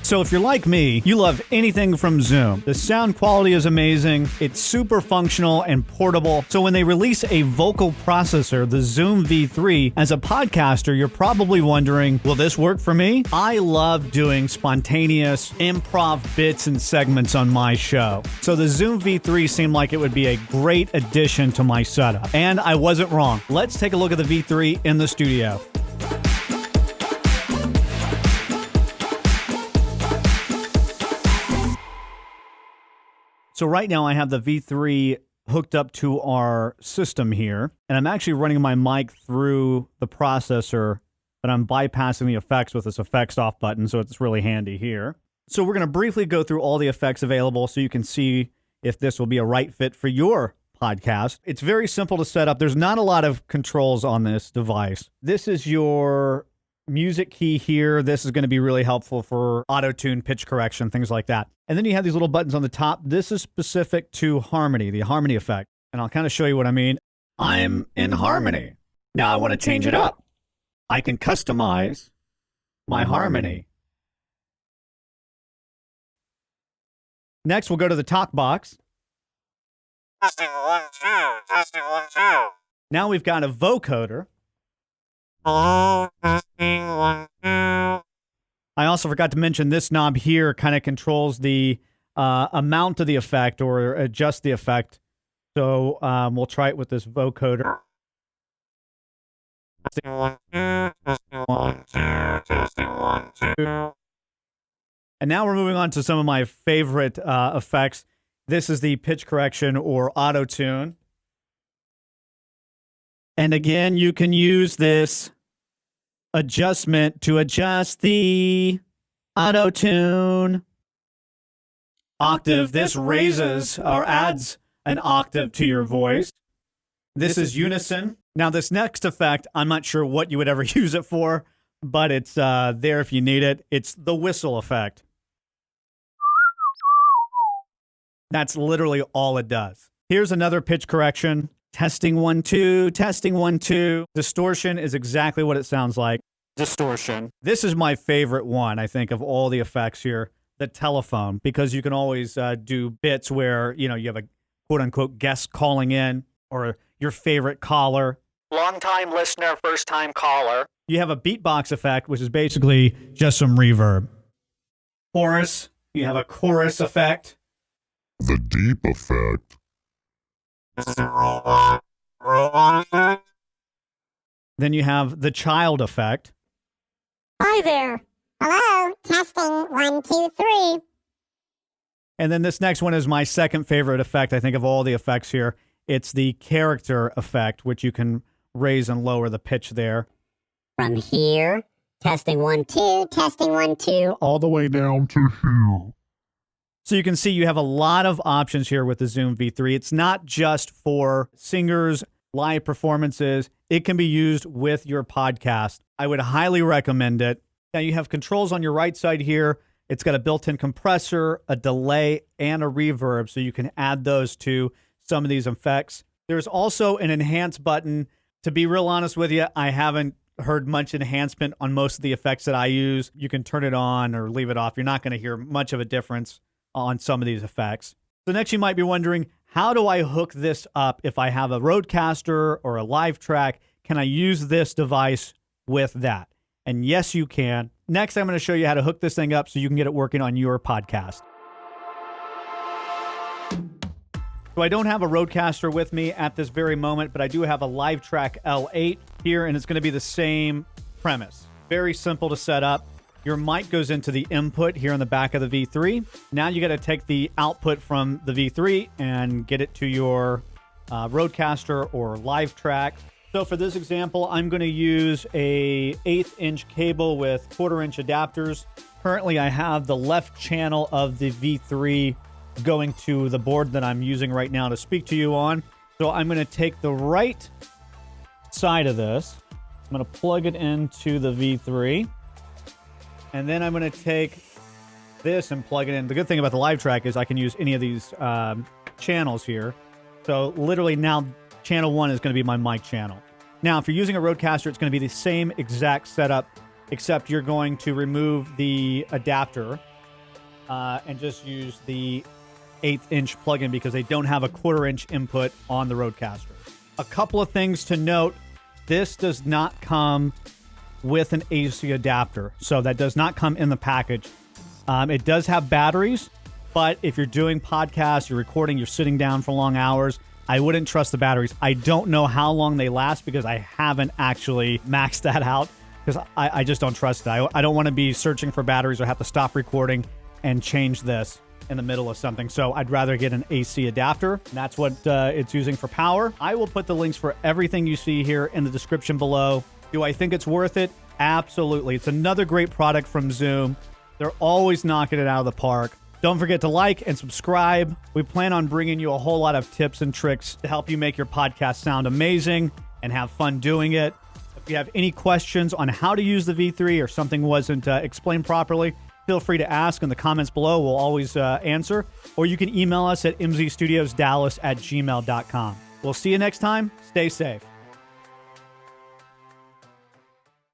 So if you're like me, you love anything from Zoom. The sound quality is amazing, it's super functional and portable. So when they release a vocal processor, the Zoom V3, as a podcaster, you're probably wondering, will this work for me? I love doing spontaneous improv bits and segments on my show. So the Zoom V3 seemed like it would be a great addition to my setup. And I wasn't wrong. Let's take a look at the V3 in the studio. So right now I have the V3 hooked up to our system here, and I'm actually running my mic through the processor, but I'm bypassing the effects with this effects off button, so it's really handy here. So we're going to briefly go through all the effects available so you can see if this will be a right fit for your podcast. It's very simple to set up. There's not a lot of controls on this device. This is your music key here. This is going to be really helpful for auto-tune, pitch correction, things like that. And then you have these little buttons on the top. This is specific to harmony, the harmony effect. And I'll kind of show you what I mean. I'm in harmony. Now I want to change it up. I can customize my harmony. Next, we'll go to the talk box. Testing 1 2. Testing 1 2. Now we've got a vocoder. Hello. Testing 1 2. I also forgot to mention this knob here kind of controls the amount of the effect or adjust the effect. So we'll try it with this vocoder. Testing 1 2. Testing 1 2. Testing 1 2. And now we're moving on to some of my favorite effects. This is the pitch correction or auto tune. And again, you can use this adjustment to adjust the auto tune octave. This raises or adds an octave to your voice. This is unison. Now, this next effect, I'm not sure what you would ever use it for, but it's there if you need it. It's the whistle effect. That's literally all it does. Here's another pitch correction. Testing 1 2, testing 1 2. Distortion is exactly what it sounds like. Distortion. This is my favorite one, I think, of all the effects here. The telephone, because you can always do bits where, you know, you have a quote-unquote guest calling in or your favorite caller. Long-time listener, first-time caller. You have a beatbox effect, which is basically just some reverb. Chorus. You have a chorus effect. The deep effect. Robot effect. Then you have the child effect. Hi there. Hello. Testing 1 2 3. And then this next one is my second favorite effect, I think, of all the effects here. It's the character effect, which you can raise and lower the pitch there. From here. Testing 1 2. Testing 1 2. All the way down to here. So you can see you have a lot of options here with the Zoom V3. It's not just for singers, live performances. It can be used with your podcast. I would highly recommend it. Now you have controls on your right side here. It's got a built-in compressor, a delay, and a reverb, so you can add those to some of these effects. There's also an enhance button. To be real honest with you, I haven't heard much enhancement on most of the effects that I use. You can turn it on or leave it off. You're not going to hear much of a difference on some of these effects. So next you might be wondering, how do I hook this up if I have a Rodecaster or a LiveTrak? Can I use this device with that? And yes, you can. Next, I'm going to show you how to hook this thing up so you can get it working on your podcast. So I don't have a Rodecaster with me at this very moment, but I do have a LiveTrak L8 here, and it's going to be the same premise. Very simple to set up. Your mic goes into the input here on the back of the V3. Now you got to take the output from the V3 and get it to your Rodecaster or LiveTrak. So for this example, I'm going to use a 1/8-inch cable with 1/4-inch adapters. Currently, I have the left channel of the V3 going to the board that I'm using right now to speak to you on. So I'm going to take the right side of this. I'm going to plug it into the V3. And then I'm going to take this and plug it in. The good thing about the LiveTrak is I can use any of these channels here. So literally now channel 1 is going to be my mic channel. Now, if you're using a Rodecaster, it's going to be the same exact setup, except you're going to remove the adapter and just use the 1/8-inch plug-in because they don't have a 1/4-inch input on the Rodecaster. A couple of things to note. This does not come with an AC adapter, so that does not come in the package. It does have batteries, but if you're doing podcasts, you're recording, you're sitting down for long hours, I wouldn't trust the batteries. I don't know how long they last because I haven't actually maxed that out because I just don't trust it. I don't want to be searching for batteries or have to stop recording and change this in the middle of something. So I'd rather get an AC adapter. That's what it's using for power. I will put the links for everything you see here in the description below. Do I think it's worth it? Absolutely. It's another great product from Zoom. They're always knocking it out of the park. Don't forget to like and subscribe. We plan on bringing you a whole lot of tips and tricks to help you make your podcast sound amazing and have fun doing it. If you have any questions on how to use the V3 or something wasn't explained properly, feel free to ask in the comments below. We'll always answer. Or you can email us at mzstudiosdallas@gmail.com. We'll see you next time. Stay safe.